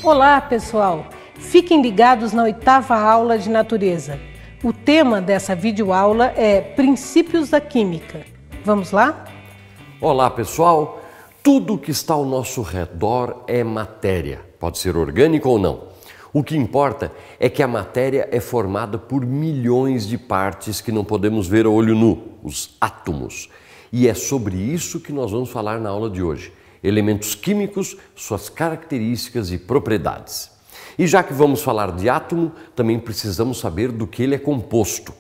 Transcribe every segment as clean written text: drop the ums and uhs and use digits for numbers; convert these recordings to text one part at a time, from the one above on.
Olá, pessoal! Fiquem ligados na 8ª aula de natureza. O tema dessa videoaula é Princípios da Química. Vamos lá? Olá, pessoal! Tudo que está ao nosso redor é matéria, pode ser orgânico ou não. O que importa é que a matéria é formada por milhões de partes que não podemos ver a olho nu, os átomos. E é sobre isso que nós vamos falar na aula de hoje. Elementos químicos, suas características e propriedades. E já que vamos falar de átomo, também precisamos saber do que ele é composto.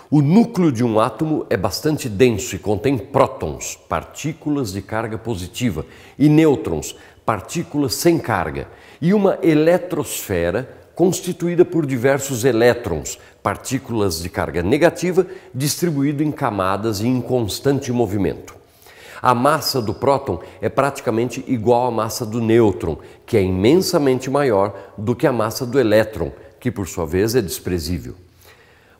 O núcleo de um átomo é bastante denso e contém prótons, partículas de carga positiva, e nêutrons, partículas sem carga, e uma eletrosfera constituída por diversos elétrons, partículas de carga negativa, distribuído em camadas e em constante movimento. A massa do próton é praticamente igual à massa do nêutron, que é imensamente maior do que a massa do elétron, que por sua vez é desprezível.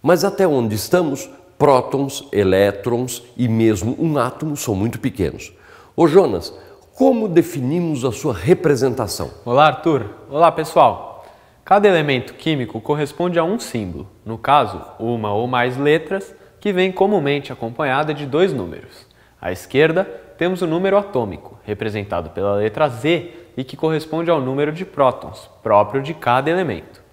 Mas até onde estamos, prótons, elétrons e mesmo um átomo são muito pequenos. Ô Jonas, como definimos a sua representação? Olá, Arthur. Olá, pessoal. Cada elemento químico corresponde a um símbolo, no caso, uma ou mais letras, que vem comumente acompanhada de dois números. À esquerda, temos o número atômico, representado pela letra Z e que corresponde ao número de prótons, próprio de cada elemento.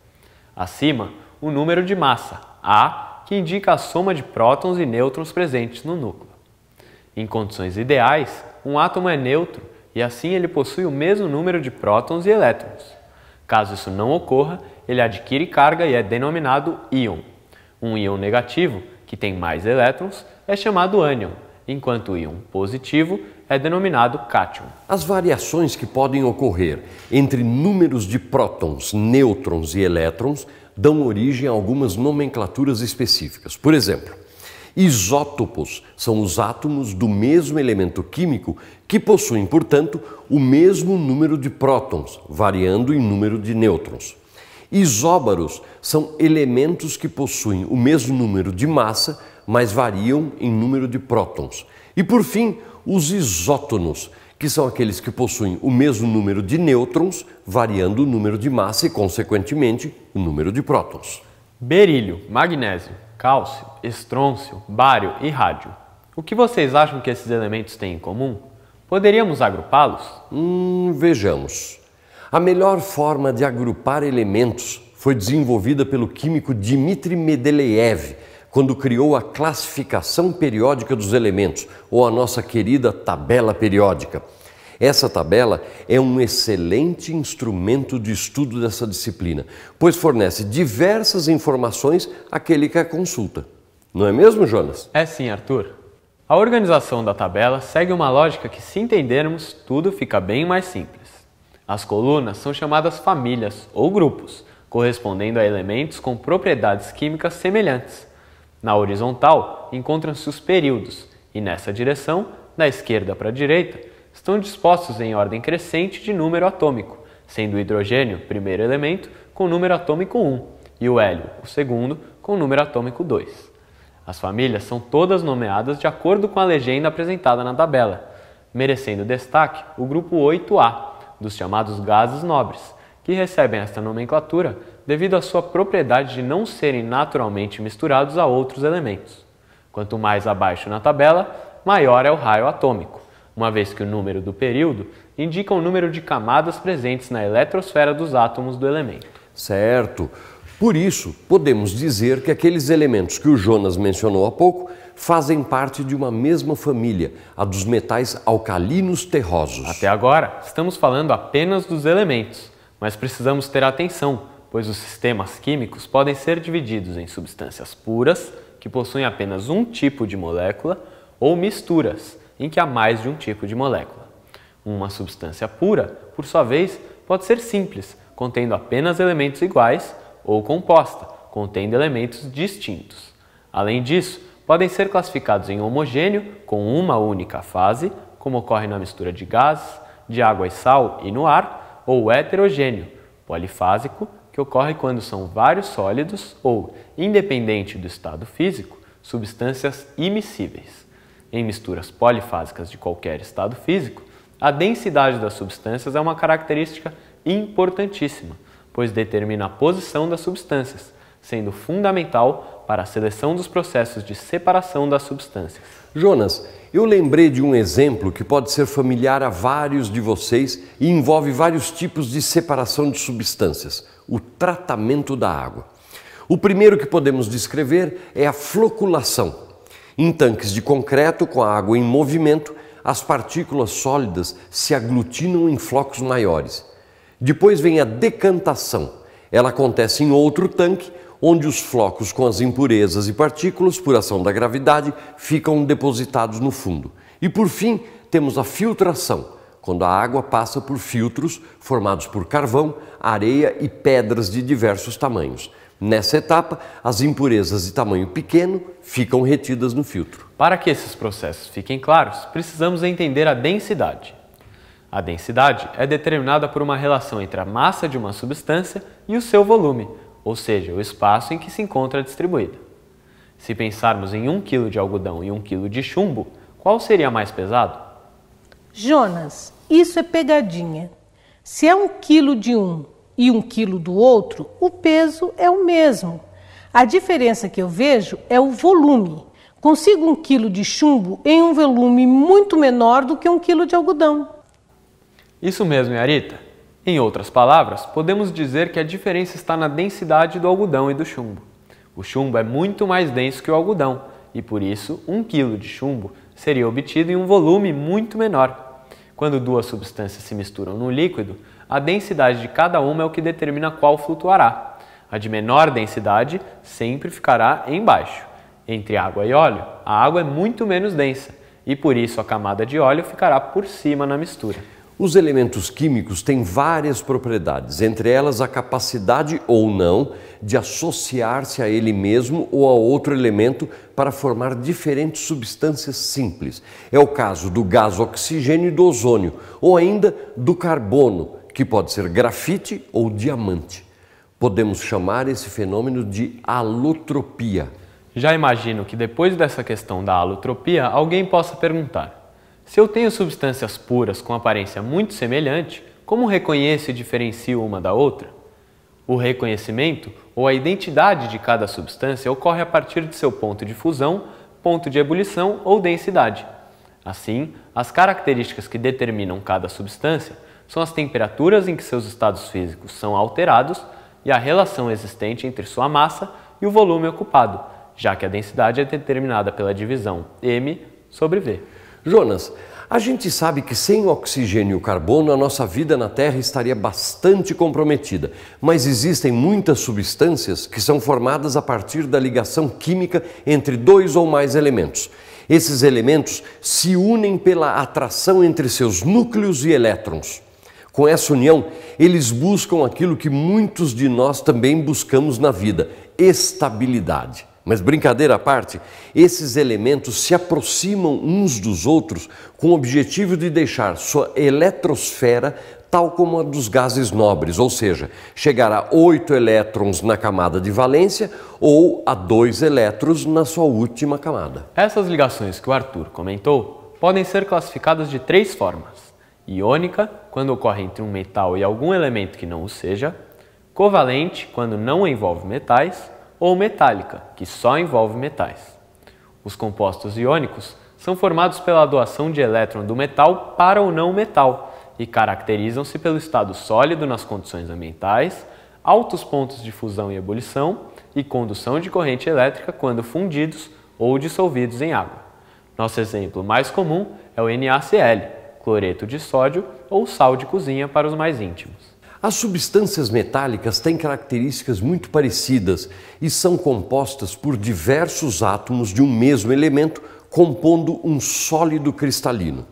Acima, o número de massa, A, que indica a soma de prótons e nêutrons presentes no núcleo. Em condições ideais, um átomo é neutro e assim ele possui o mesmo número de prótons e elétrons. Caso isso não ocorra, ele adquire carga e é denominado íon. Um íon negativo, que tem mais elétrons, é chamado ânion, enquanto o íon positivo é denominado cátion. As variações que podem ocorrer entre números de prótons, nêutrons e elétrons dão origem a algumas nomenclaturas específicas. Por exemplo, isótopos são os átomos do mesmo elemento químico que possuem, portanto, o mesmo número de prótons, variando em número de nêutrons. Isóbaros são elementos que possuem o mesmo número de massa, mas variam em número de prótons. E por fim, os isótonos, que são aqueles que possuem o mesmo número de nêutrons, variando o número de massa e, consequentemente, o número de prótons. Berílio, magnésio, cálcio, estrôncio, bário e rádio. O que vocês acham que esses elementos têm em comum? Poderíamos agrupá-los? Vejamos. A melhor forma de agrupar elementos foi desenvolvida pelo químico Dmitry Mendeleev, quando criou a classificação periódica dos elementos, ou a nossa querida tabela periódica. Essa tabela é um excelente instrumento de estudo dessa disciplina, pois fornece diversas informações àquele que a consulta. Não é mesmo, Jonas? É sim, Arthur. A organização da tabela segue uma lógica que, se entendermos, tudo fica bem mais simples. As colunas são chamadas famílias ou grupos, correspondendo a elementos com propriedades químicas semelhantes. Na horizontal, encontram-se os períodos e, nessa direção, da esquerda para a direita, estão dispostos em ordem crescente de número atômico, sendo o hidrogênio o primeiro elemento com número atômico 1 e o hélio o segundo com número atômico 2. As famílias são todas nomeadas de acordo com a legenda apresentada na tabela, merecendo destaque o grupo 8A, dos chamados gases nobres, que recebem esta nomenclatura devido à sua propriedade de não serem naturalmente misturados a outros elementos. Quanto mais abaixo na tabela, maior é o raio atômico, uma vez que o número do período indica o número de camadas presentes na eletrosfera dos átomos do elemento. Certo. Por isso, podemos dizer que aqueles elementos que o Jonas mencionou há pouco fazem parte de uma mesma família, a dos metais alcalinos terrosos. Até agora, estamos falando apenas dos elementos, mas precisamos ter atenção, pois os sistemas químicos podem ser divididos em substâncias puras, que possuem apenas um tipo de molécula, ou misturas, em que há mais de um tipo de molécula. Uma substância pura, por sua vez, pode ser simples, contendo apenas elementos iguais, ou composta, contendo elementos distintos. Além disso, podem ser classificados em homogêneo, com uma única fase, como ocorre na mistura de gases, de água e sal e no ar, ou heterogêneo, polifásico, que ocorre quando são vários sólidos ou, independente do estado físico, substâncias imiscíveis. Em misturas polifásicas de qualquer estado físico, A densidade das substâncias é uma característica importantíssima, pois determina a posição das substâncias, sendo fundamental para a seleção dos processos de separação das substâncias. Jonas, eu lembrei de um exemplo que pode ser familiar a vários de vocês e envolve vários tipos de separação de substâncias: o tratamento da água. O primeiro que podemos descrever é a floculação. Em tanques de concreto com a água em movimento, as partículas sólidas se aglutinam em flocos maiores. Depois vem a decantação. Ela acontece em outro tanque, onde os flocos com as impurezas e partículas, por ação da gravidade, ficam depositados no fundo. E por fim, temos a filtração, quando a água passa por filtros formados por carvão, areia e pedras de diversos tamanhos. Nessa etapa, as impurezas de tamanho pequeno ficam retidas no filtro. Para que esses processos fiquem claros, precisamos entender a densidade. A densidade é determinada por uma relação entre a massa de uma substância e o seu volume, ou seja, o espaço em que se encontra distribuída. Se pensarmos em 1 kg de algodão e 1 kg de chumbo, qual seria mais pesado? Jonas, isso é pegadinha. Se é 1 kg de um e 1 kg do outro, o peso é o mesmo. A diferença que eu vejo é o volume. Consigo 1 kg de chumbo em um volume muito menor do que 1 kg de algodão. Isso mesmo, Yarita. Em outras palavras, podemos dizer que a diferença está na densidade do algodão e do chumbo. O chumbo é muito mais denso que o algodão e, por isso, 1 kg de chumbo seria obtido em um volume muito menor. Quando duas substâncias se misturam no líquido, a densidade de cada uma é o que determina qual flutuará. A de menor densidade sempre ficará embaixo. Entre água e óleo, a água é muito menos densa e, por isso, a camada de óleo ficará por cima na mistura. Os elementos químicos têm várias propriedades, entre elas a capacidade ou não de associar-se a ele mesmo ou a outro elemento para formar diferentes substâncias simples. É o caso do gás oxigênio e do ozônio, ou ainda do carbono, que pode ser grafite ou diamante. Podemos chamar esse fenômeno de alotropia. Já imagino que depois dessa questão da alotropia, alguém possa perguntar: se eu tenho substâncias puras com aparência muito semelhante, como reconheço e diferencio uma da outra? O reconhecimento ou a identidade de cada substância ocorre a partir de seu ponto de fusão, ponto de ebulição ou densidade. Assim, as características que determinam cada substância são as temperaturas em que seus estados físicos são alterados e a relação existente entre sua massa e o volume ocupado, já que a densidade é determinada pela divisão m sobre v. Jonas, a gente sabe que sem o oxigênio e o carbono a nossa vida na Terra estaria bastante comprometida, mas existem muitas substâncias que são formadas a partir da ligação química entre dois ou mais elementos. Esses elementos se unem pela atração entre seus núcleos e elétrons. Com essa união, eles buscam aquilo que muitos de nós também buscamos na vida: estabilidade. Mas, brincadeira à parte, esses elementos se aproximam uns dos outros com o objetivo de deixar sua eletrosfera tal como a dos gases nobres, ou seja, chegar a 8 elétrons na camada de valência ou a 2 elétrons na sua última camada. Essas ligações que o Arthur comentou podem ser classificadas de 3 formas: iônica, quando ocorre entre um metal e algum elemento que não o seja; covalente, quando não envolve metais; ou metálica, que só envolve metais. Os compostos iônicos são formados pela doação de elétron do metal para o não metal e caracterizam-se pelo estado sólido nas condições ambientais, altos pontos de fusão e ebulição e condução de corrente elétrica quando fundidos ou dissolvidos em água. Nosso exemplo mais comum é o NaCl, cloreto de sódio ou sal de cozinha para os mais íntimos. As substâncias metálicas têm características muito parecidas e são compostas por diversos átomos de um mesmo elemento, compondo um sólido cristalino.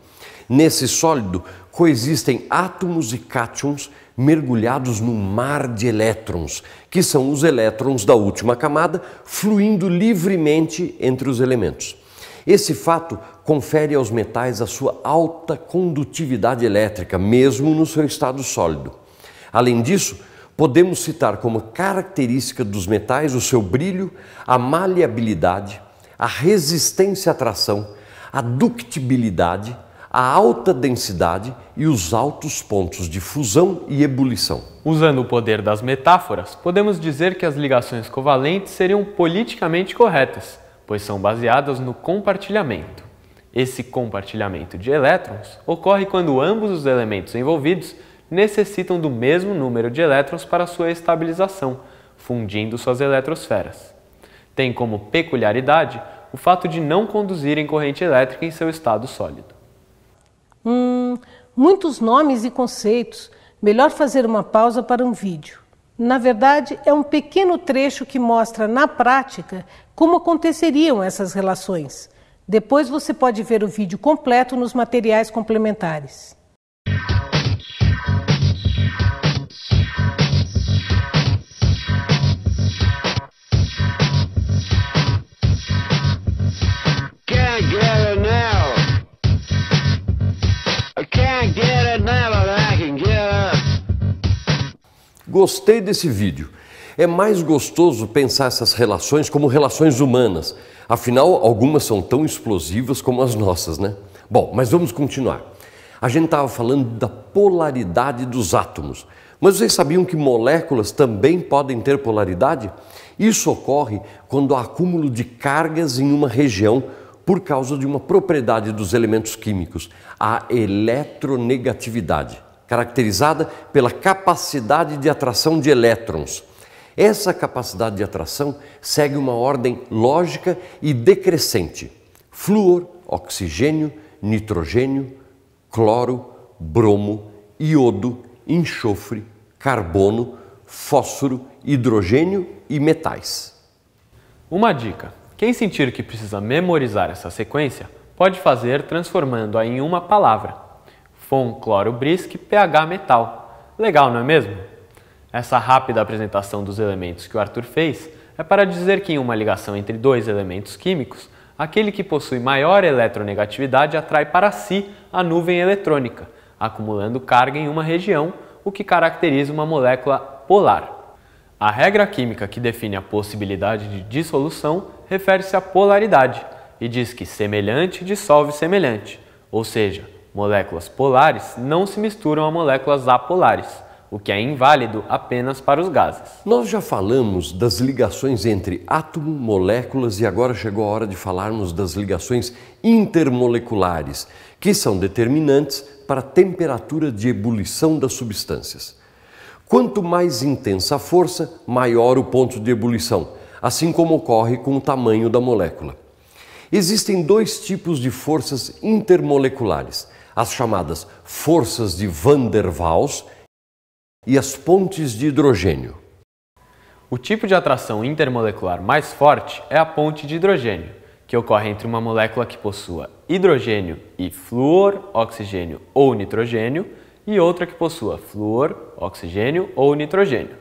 Nesse sólido coexistem átomos e cátions mergulhados num mar de elétrons, que são os elétrons da última camada, fluindo livremente entre os elementos. Esse fato confere aos metais a sua alta condutividade elétrica, mesmo no seu estado sólido. Além disso, podemos citar como característica dos metais o seu brilho, a maleabilidade, a resistência à tração, a ductibilidade, a alta densidade e os altos pontos de fusão e ebulição. Usando o poder das metáforas, podemos dizer que as ligações covalentes seriam politicamente corretas, pois são baseadas no compartilhamento. Esse compartilhamento de elétrons ocorre quando ambos os elementos envolvidos necessitam do mesmo número de elétrons para sua estabilização, fundindo suas eletrosferas. Tem como peculiaridade o fato de não conduzirem corrente elétrica em seu estado sólido. Muitos nomes e conceitos. Melhor fazer uma pausa para um vídeo. Na verdade, é um pequeno trecho que mostra na prática como aconteceriam essas relações. Depois você pode ver o vídeo completo nos materiais complementares. Gostei desse vídeo. É mais gostoso pensar essas relações como relações humanas. Afinal, algumas são tão explosivas como as nossas, né? Bom, mas vamos continuar. A gente estava falando da polaridade dos átomos. Mas vocês sabiam que moléculas também podem ter polaridade? Isso ocorre quando há acúmulo de cargas em uma região por causa de uma propriedade dos elementos químicos, a eletronegatividade, caracterizada pela capacidade de atração de elétrons. Essa capacidade de atração segue uma ordem lógica e decrescente: flúor, oxigênio, nitrogênio, cloro, bromo, iodo, enxofre, carbono, fósforo, hidrogênio e metais. Uma dica: quem sentir que precisa memorizar essa sequência, pode fazer transformando-a em uma palavra. Fom, cloro, brisque, pH, metal. Legal, não é mesmo? Essa rápida apresentação dos elementos que o Arthur fez é para dizer que em uma ligação entre dois elementos químicos, aquele que possui maior eletronegatividade atrai para si a nuvem eletrônica, acumulando carga em uma região, o que caracteriza uma molécula polar. A regra química que define a possibilidade de dissolução refere-se à polaridade e diz que semelhante dissolve semelhante, ou seja, moléculas polares não se misturam a moléculas apolares, o que é inválido apenas para os gases. Nós já falamos das ligações entre átomo, moléculas e agora chegou a hora de falarmos das ligações intermoleculares, que são determinantes para a temperatura de ebulição das substâncias. Quanto mais intensa a força, maior o ponto de ebulição, assim como ocorre com o tamanho da molécula. Existem dois tipos de forças intermoleculares, as chamadas forças de Van der Waals e as pontes de hidrogênio. O tipo de atração intermolecular mais forte é a ponte de hidrogênio, que ocorre entre uma molécula que possua hidrogênio e flúor, oxigênio ou nitrogênio, e outra que possua flúor, oxigênio ou nitrogênio.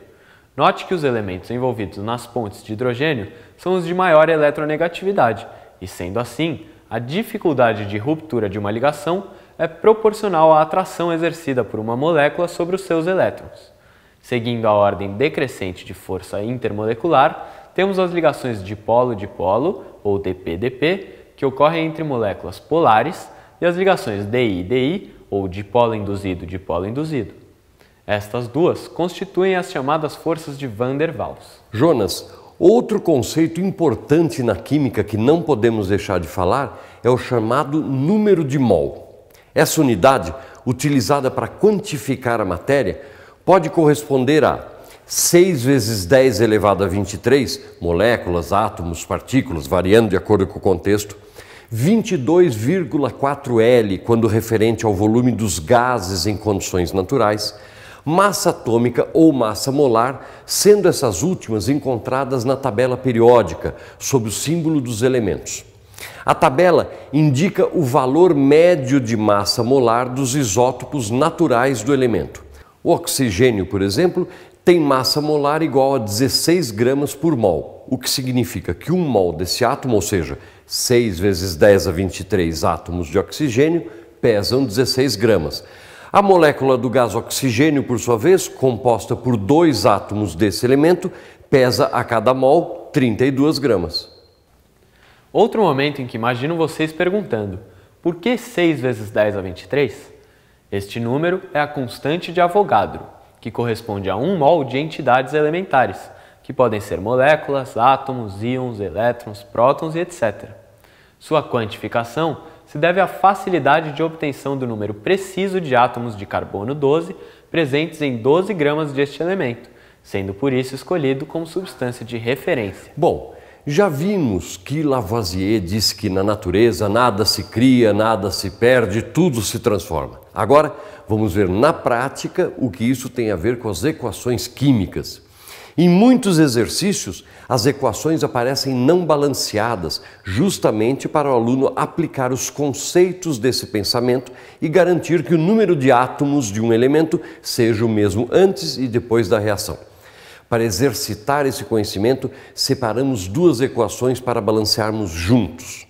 Note que os elementos envolvidos nas pontes de hidrogênio são os de maior eletronegatividade, e sendo assim, a dificuldade de ruptura de uma ligação é proporcional à atração exercida por uma molécula sobre os seus elétrons. Seguindo a ordem decrescente de força intermolecular, temos as ligações dipolo-dipolo, ou dp-dp, que ocorrem entre moléculas polares, e as ligações di-di, ou dipolo-induzido-dipolo induzido. Estas duas constituem as chamadas forças de Van der Waals. Jonas, outro conceito importante na química que não podemos deixar de falar é o chamado número de mol. Essa unidade, utilizada para quantificar a matéria, pode corresponder a 6 vezes 10 elevado a 23 moléculas, átomos, partículas, variando de acordo com o contexto, 22,4 L quando referente ao volume dos gases em condições naturais, massa atômica ou massa molar, sendo essas últimas encontradas na tabela periódica, sob o símbolo dos elementos. A tabela indica o valor médio de massa molar dos isótopos naturais do elemento. O oxigênio, por exemplo, tem massa molar igual a 16 gramas por mol, o que significa que 1 mol desse átomo, ou seja, 6 vezes 10 a 23 átomos de oxigênio, pesam 16 gramas. A molécula do gás oxigênio, por sua vez, composta por 2 átomos desse elemento, pesa a cada mol 32 gramas. Outro momento em que imagino vocês perguntando: Por que 6 vezes 10 a 23? Este número é a constante de Avogadro, que corresponde a 1 mol de entidades elementares, que podem ser moléculas, átomos, íons, elétrons, prótons e etc. Sua quantificação se deve à facilidade de obtenção do número preciso de átomos de carbono 12 presentes em 12 gramas deste elemento, sendo por isso escolhido como substância de referência. Bom, já vimos que Lavoisier disse que na natureza nada se cria, nada se perde, tudo se transforma. Agora, vamos ver na prática o que isso tem a ver com as equações químicas. Em muitos exercícios, as equações aparecem não balanceadas, justamente para o aluno aplicar os conceitos desse pensamento e garantir que o número de átomos de um elemento seja o mesmo antes e depois da reação. Para exercitar esse conhecimento, separamos duas equações para balancearmos juntos.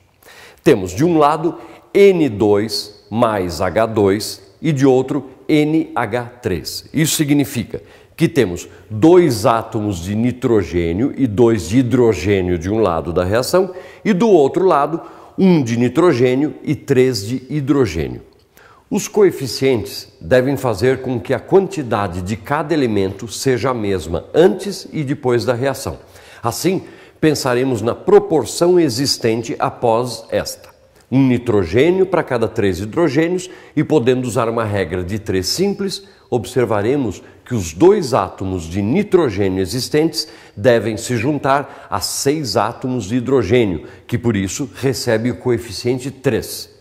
Temos de um lado N2 mais H2 e de outro NH3. Isso significa que temos 2 átomos de nitrogênio e 2 de hidrogênio de um lado da reação e do outro lado 1 de nitrogênio e 3 de hidrogênio. Os coeficientes devem fazer com que a quantidade de cada elemento seja a mesma antes e depois da reação. Assim, pensaremos na proporção existente após esta. 1 nitrogênio para cada 3 hidrogênios e, podendo usar uma regra de 3 simples, observaremos que os 2 átomos de nitrogênio existentes devem se juntar a 6 átomos de hidrogênio, que por isso recebe o coeficiente 3.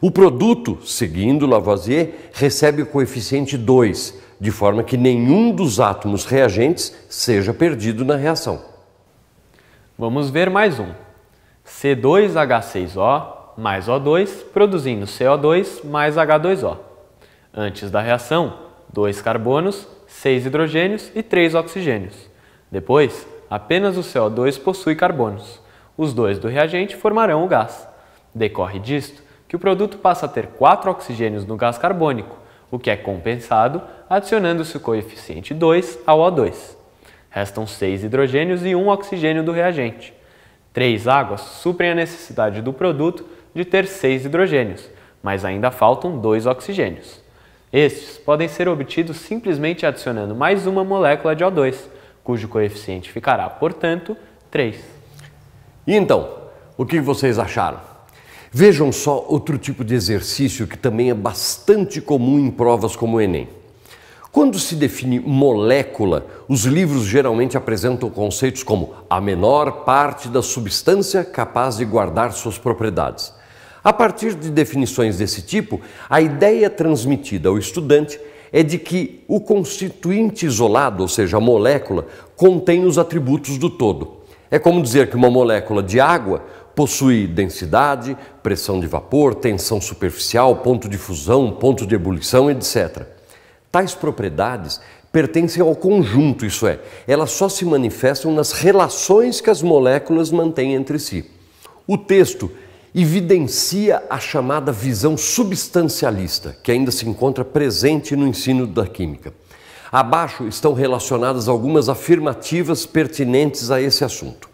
O produto, seguindo Lavoisier, recebe o coeficiente 2, de forma que nenhum dos átomos reagentes seja perdido na reação. Vamos ver mais um. C2H6O mais O2, produzindo CO2 mais H2O. Antes da reação, 2 carbonos, 6 hidrogênios e 3 oxigênios. Depois, apenas o CO2 possui carbonos. Os 2 do reagente formarão o gás. Decorre disto que o produto passa a ter 4 oxigênios no gás carbônico, o que é compensado adicionando-se o coeficiente 2 ao O2. Restam 6 hidrogênios e 1 oxigênio do reagente. 3 águas suprem a necessidade do produto de ter 6 hidrogênios, mas ainda faltam 2 oxigênios. Estes podem ser obtidos simplesmente adicionando mais uma molécula de O2, cujo coeficiente ficará, portanto, 3. E então, o que vocês acharam? Vejam só outro tipo de exercício que também é bastante comum em provas como o Enem. Quando se define molécula, os livros geralmente apresentam conceitos como a menor parte da substância capaz de guardar suas propriedades. A partir de definições desse tipo, a ideia transmitida ao estudante é de que o constituinte isolado, ou seja, a molécula, contém os atributos do todo. É como dizer que uma molécula de água possui densidade, pressão de vapor, tensão superficial, ponto de fusão, ponto de ebulição, etc. Tais propriedades pertencem ao conjunto, isso é, elas só se manifestam nas relações que as moléculas mantêm entre si. O texto evidencia a chamada visão substancialista, que ainda se encontra presente no ensino da química. Abaixo estão relacionadas algumas afirmativas pertinentes a esse assunto.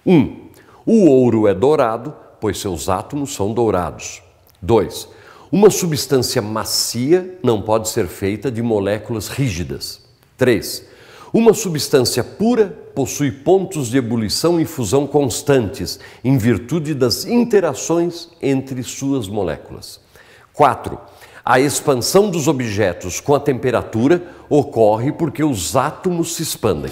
1. O ouro é dourado, pois seus átomos são dourados. 2. Uma substância macia não pode ser feita de moléculas rígidas. 3. Uma substância pura possui pontos de ebulição e fusão constantes, em virtude das interações entre suas moléculas. 4. A expansão dos objetos com a temperatura ocorre porque os átomos se expandem.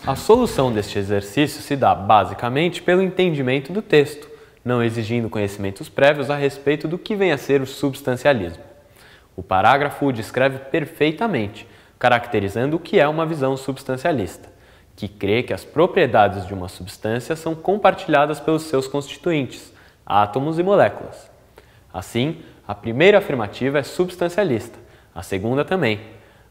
A solução deste exercício se dá basicamente pelo entendimento do texto, não exigindo conhecimentos prévios a respeito do que vem a ser o substancialismo. O parágrafo o descreve perfeitamente, caracterizando o que é uma visão substancialista, que crê que as propriedades de uma substância são compartilhadas pelos seus constituintes, átomos e moléculas. Assim, a primeira afirmativa é substancialista, a segunda também.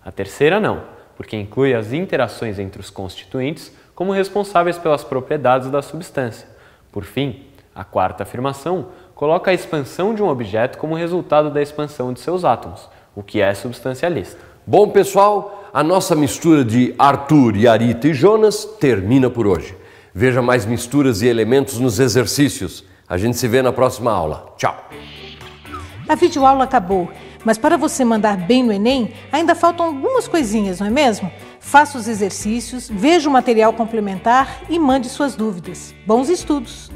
A terceira não, porque inclui as interações entre os constituintes como responsáveis pelas propriedades da substância. Por fim, A quarta afirmação coloca a expansão de um objeto como resultado da expansão de seus átomos, o que é substancialista. Bom, pessoal, a nossa mistura de Arthur, Yarita e Jonas termina por hoje. Veja mais misturas e elementos nos exercícios. A gente se vê na próxima aula. Tchau! A videoaula acabou, mas para você mandar bem no Enem, ainda faltam algumas coisinhas, não é mesmo? Faça os exercícios, veja o material complementar e mande suas dúvidas. Bons estudos!